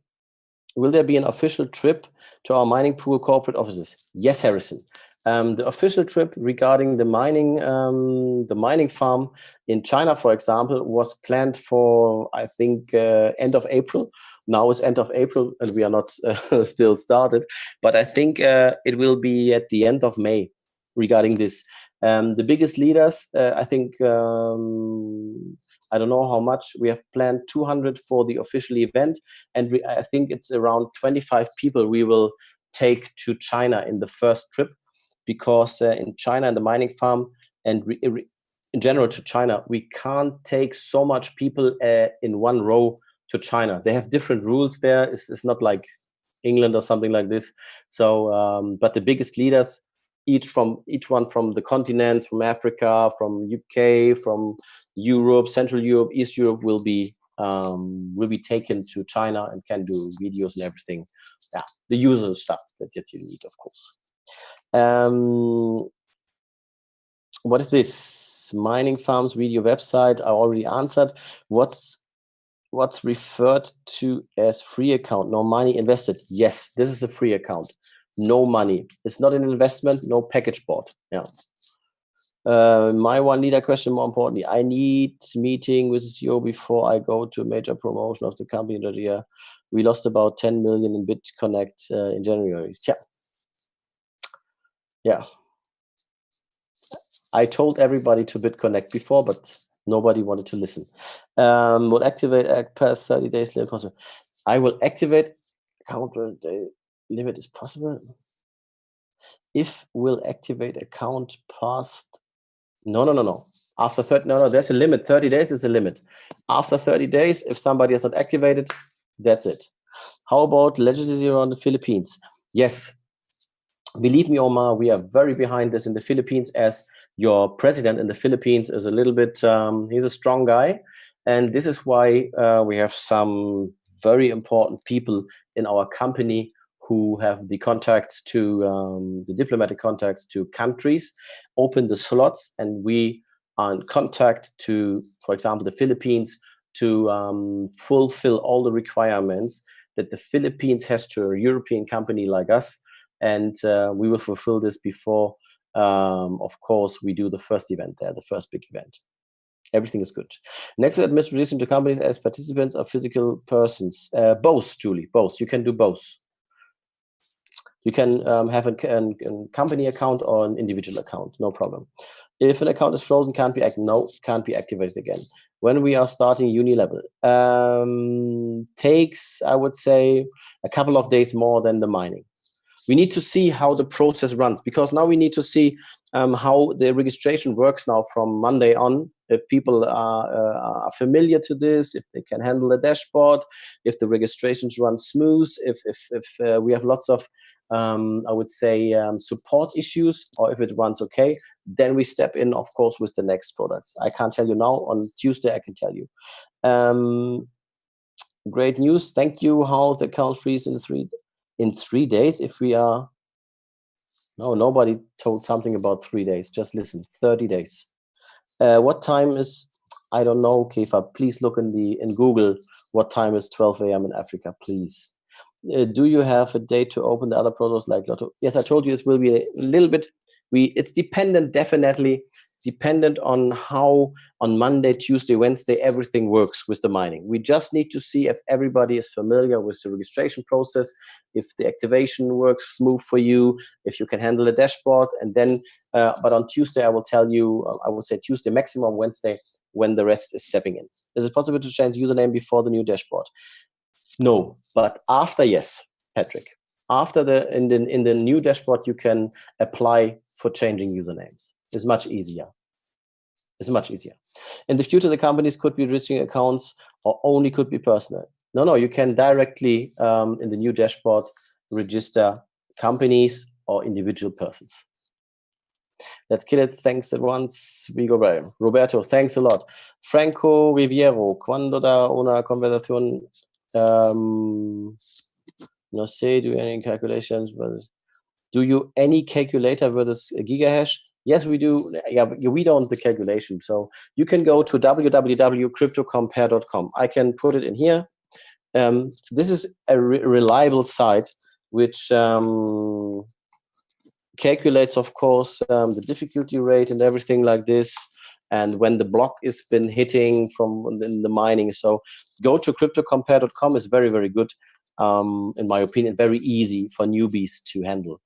A: Will there be an official trip to our mining pool corporate offices? Yes, Harrison. The official trip regarding the mining farm in China, for example, was planned for, I think, end of April. Now it's end of April and we are not still started, but I think it will be at the end of May regarding this. The biggest leaders, I think, I don't know how much, we have planned 200 for the official event, and I think it's around 25 people we will take to China in the first trip, because in China, in the mining farm, and in general to China, we can't take so much people in one row to China. They have different rules there. It's not like England or something like this. So, but the biggest leaders, each one from the continents, from Africa, from UK, from Europe, Central Europe, East Europe, will be taken to China and can do videos and everything. Yeah, the usual stuff that you need, of course. What is this? Mining farms video website. I already answered. What's referred to as free account? No money invested. Yes, this is a free account. No money. It's not an investment. No package bought. Yeah. My one leader question, more importantly, I need meeting with the CEO before I go to a major promotion of the company that year. We lost about 10 million in BitConnect in January. Yeah. I told everybody to BitConnect before, but nobody wanted to listen. Will activate past 30 days limit possible. I will activate account day limit is possible. If will activate account past. No. After 30, no, there's a limit. 30 days is a limit. After 30 days, if somebody has not activated, that's it. How about legislation around the Philippines? Yes. Believe me, Omar, we are very behind this in the Philippines, as your president in the Philippines is a little bit, he's a strong guy. And this is why we have some very important people in our company who have the contacts to, the diplomatic contacts to countries, open the slots, and we are in contact to, for example, the Philippines, to fulfill all the requirements that the Philippines has to a European company like us. And we will fulfill this before, of course, we do the first event there, the first big event. Everything is good. Next, administration to companies as participants or physical persons. Both, Julie, both. You can do both. You can have a company account or an individual account, no problem. If an account is frozen, can't be activated again. When we are starting uni level, takes, I would say, a couple of days more than the mining. We need to see how the process runs, because now we need to see how the registration works now from Monday on. If people are familiar to this, if they can handle the dashboard, if the registrations run smooth, if we have lots of, I would say, support issues, or if it runs okay, then we step in, of course, with the next products. I can't tell you now. On Tuesday, I can tell you. Great news. Thank you. How the account freeze in 3 days if we are... No, nobody told something about 3 days. Just listen, 30 days. What time is... I don't know, Kefa. Please look in Google what time is 12 a.m. in Africa, please. Do you have a date to open the other products like Lotto? Yes, I told you this will be a little bit... It's dependent, definitely dependent on how on Monday, Tuesday, Wednesday, everything works with the mining. We just need to see if everybody is familiar with the registration process, if the activation works smooth for you, if you can handle the dashboard, and then, but on Tuesday, I will tell you, I would say Tuesday, maximum Wednesday, when the rest is stepping in. Is it possible to change username before the new dashboard? No, but after, yes, Patrick. After in the new dashboard, you can apply for changing usernames. It's much easier. It's much easier. In the future, the companies could be registering accounts or only could be personal. No, you can directly, in the new dashboard, register companies or individual persons. Let's kill it. Thanks at once. We go by. Roberto, thanks a lot. Franco Riviero, quando da una conversación, no sé, do any calculations? Do you any calculator versus a gigahash? Yes, we do. Yeah, but we don't the calculation. So you can go to www.cryptocompare.com. I can put it in here. This is a reliable site which calculates, of course, the difficulty rate and everything like this, and when the block is been hitting from in the mining. So go to cryptocompare.com. It's very, very good. In my opinion, very easy for newbies to handle.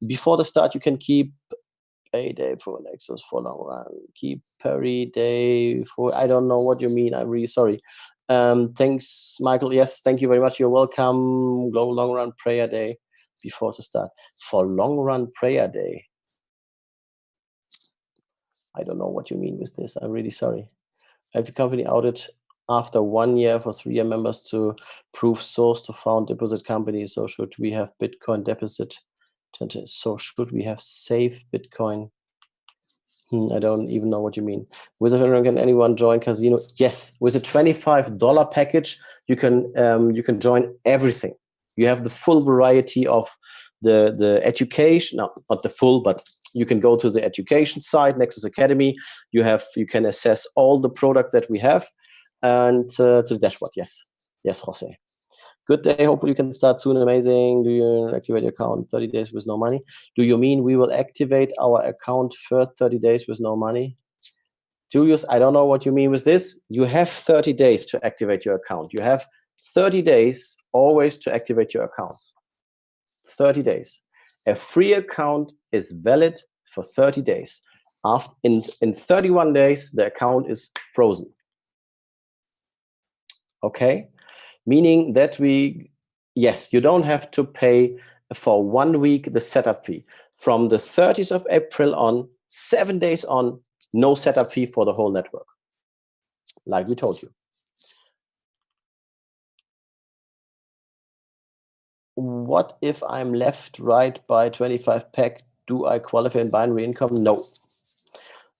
A: Before the start, you can keep a day for Nexus for long run. Keep Perry day for... I don't know what you mean. I'm really sorry. Thanks, Michael. Yes, thank you very much. You're welcome. Global long run prayer day before to start. For long run prayer day. I don't know what you mean with this. I'm really sorry. Have your company audit after 1 year for 3-year members to prove source to found deposit company? So should we have Bitcoin deposit? So should we have safe Bitcoin? I don't even know what you mean. With a can anyone join casino? Yes, with a $25 package, you can join everything. You have the full variety of the education. No, not the full, but you can go to the education side, Nexus Academy. You can assess all the products that we have, and to the dashboard. Yes, Jose. Good day. Hopefully you can start soon. Amazing. Do you activate your account 30 days with no money? Do you mean we will activate our account first 30 days with no money? Julius, I don't know what you mean with this. You have 30 days to activate your account. You have 30 days always to activate your accounts. 30 days. A free account is valid for 30 days. In 31 days, the account is frozen. Okay? Meaning that yes, you don't have to pay for 1 week the setup fee. From the 30th of April on, 7 days on, no setup fee for the whole network. Like we told you. What if I'm left right by 25 pack? Do I qualify in binary income? No.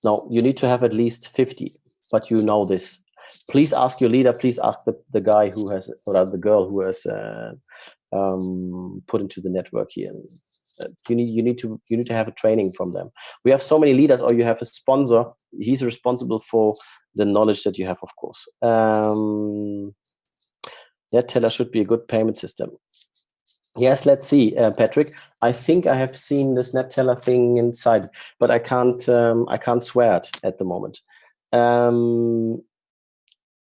A: No, you need to have at least 50, but you know this. Please ask your leader. Please ask the guy who has, or the girl who has put into the network here. You need to have a training from them. We have so many leaders, or you have a sponsor. He's responsible for the knowledge that you have, of course. NetTeller should be a good payment system. Yes, let's see, Patrick. I think I have seen this NetTeller thing inside, but I can't swear it at the moment.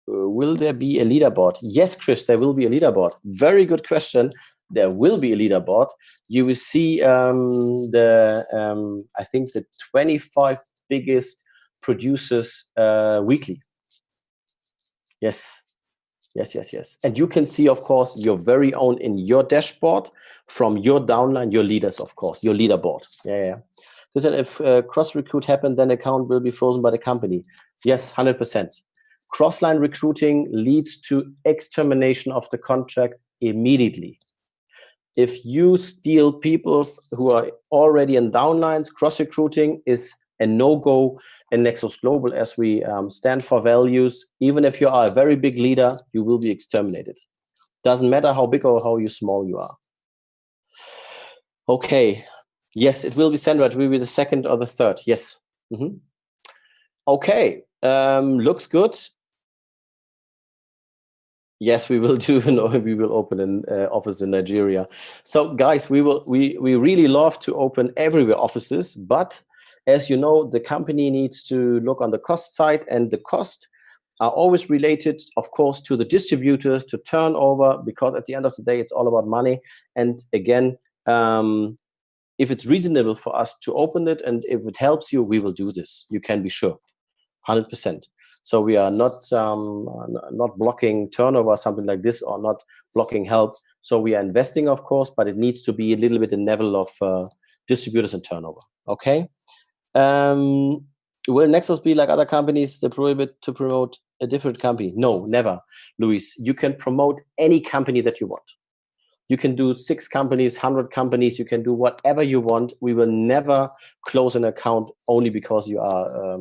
A: Will there be a leaderboard? Yes, Chris, there will be a leaderboard. Very good question. there will be a leaderboard. You will see I think the 25 biggest producers weekly. Yes. Yes. And you can see, of course, your very own in your dashboard from your downline, your leaders, of course, your leaderboard. Yeah. So if cross-recruit happened, then account will be frozen by the company. Yes, 100%. Cross-line recruiting leads to extermination of the contract immediately. If you steal people who are already in downlines, cross-recruiting is a no-go in Nexus Global, as we stand for values. Even if you are a very big leader, you will be exterminated. Doesn't matter how big or how small you are. Okay. Yes, it will be Sandra. It will be the 2nd or the 3rd. Yes. Okay. Looks good. Yes, we will do. No, we will open an office in Nigeria. So, guys, we really love to open everywhere offices, but as you know, the company needs to look on the cost side, and the costs are always related, of course, to the distributors, to turnover, because at the end of the day, it's all about money. And again, if it's reasonable for us to open it and if it helps you, we will do this. You can be sure, 100%. So we are not blocking turnover or something like this, or not blocking help. So we are investing, of course, but it needs to be a little bit a level of distributors and turnover. Okay. Will Nexus be like other companies that prohibit to promote a different company? No, never, Luis. You can promote any company that you want. You can do 6 companies, 100 companies. You can do whatever you want. We will never close an account only because you are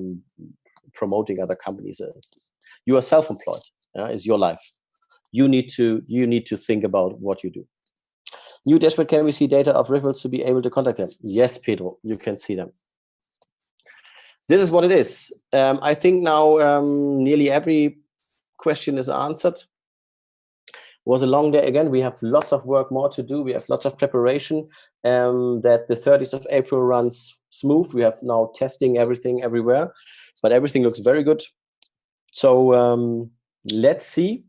A: promoting other companies. You are self-employed. It's your life. You need to think about what you do. New dashboard, can we see data of referrals to be able to contact them? Yes, Pedro, you can see them. This is what it is. I think now nearly every question is answered. It was a long day again. We have lots of work more to do. We have lots of preparation. That the 30th of April runs smooth. We have now testing everything everywhere, but everything looks very good. So let's see.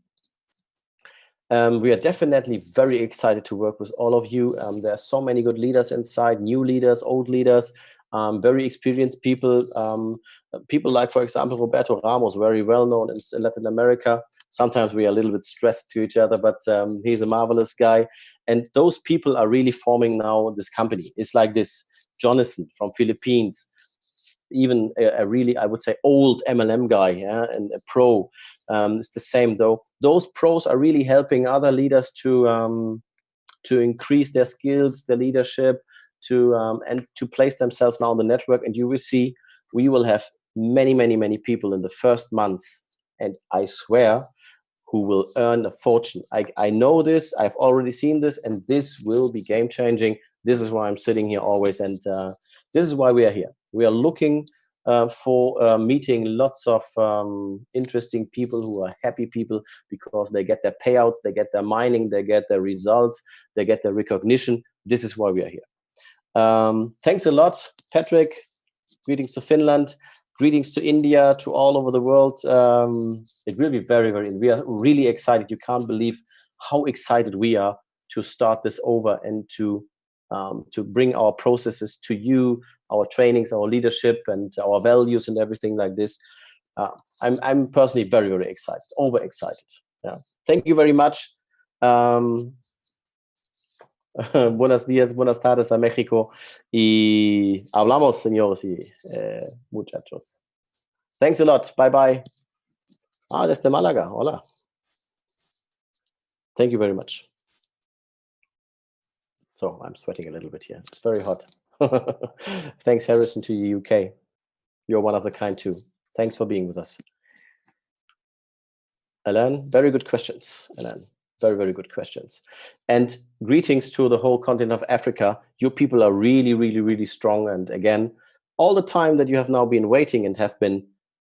A: We are definitely very excited to work with all of you. There are so many good leaders inside, new leaders, old leaders, very experienced people. People like, for example, Roberto Ramos, very well known in Latin America. Sometimes we are a little bit stressed to each other, but he's a marvelous guy. And those people are really forming now this company. It's like this Jonathan from Philippines, even a really, I would say, old MLM guy, yeah, and a pro. It's the same though. Those pros are really helping other leaders to increase their skills, their leadership, and to place themselves now on the network. And you will see, we will have many people in the first months, and I swear, who will earn a fortune. I know this, I've already seen this, and this will be game changing. This is why I'm sitting here always, and this is why we are here. We are looking for meeting lots of interesting people who are happy people, because they get their payouts, they get their mining, they get their results, they get their recognition. This is why we are here. Thanks a lot, Patrick. Greetings to Finland. Greetings to India, to all over the world. It will be very, we are really excited. You can't believe how excited we are to start this over and to bring our processes to you, our trainings, our leadership, and our values and everything like this. I'm personally very excited, overexcited. Yeah. Thank you very much. Buenos días, buenas tardes a México, y hablamos, señores y muchachos. Thanks a lot. Bye. Desde Málaga. Hola. Thank you very much. So I'm sweating a little bit here. It's very hot. Thanks, Harrison, to the UK. You're one of the kind too. Thanks for being with us. Alan, very good questions, Alan. Very good questions. And greetings to the whole continent of Africa. You people are really strong. And again, all the time that you have now been waiting and have been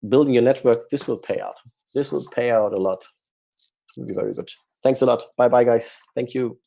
A: building your network, this will pay out. This will pay out a lot. It will be very good. Thanks a lot. Bye, guys. Thank you.